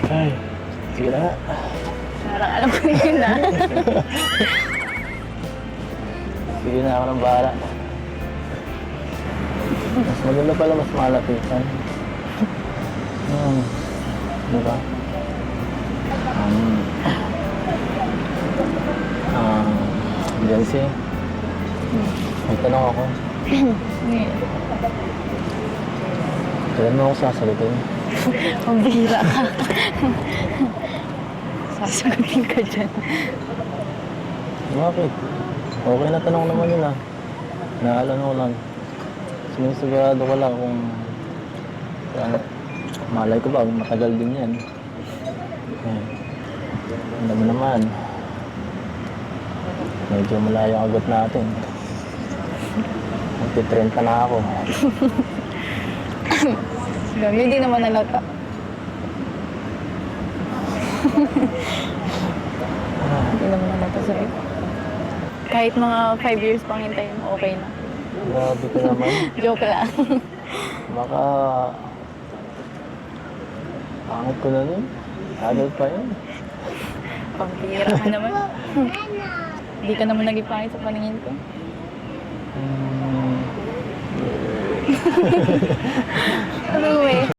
Ay, sige na nga. Parang alam ko yun ah. Sige na ako ng bahala. Mas maganda pala, mas malapitan. Diba? Jancy, may tanong ako. Kailan mo ako sasagutin? Ang bihira ka. Sasagutin ka dyan. Bakit? Okay na tanong naman yun ah. Naalala ko lang. Sinisigurado ko lang kung malay ko ba, matagal din yan. Ano mo naman, medyo malayo ang agot natin. Magti-30 na ako. Grabe, hindi naman nalata. Hindi naman nalata sa'yo. Kahit mga 5 years pang hintayin mo, okay na. Grabe ka naman. Joke lang. Baka pangit ko na nun. Adult pa yun. Pampira ka naman. Hindi ka naman naging pangit sa paningin ko. Ano eh?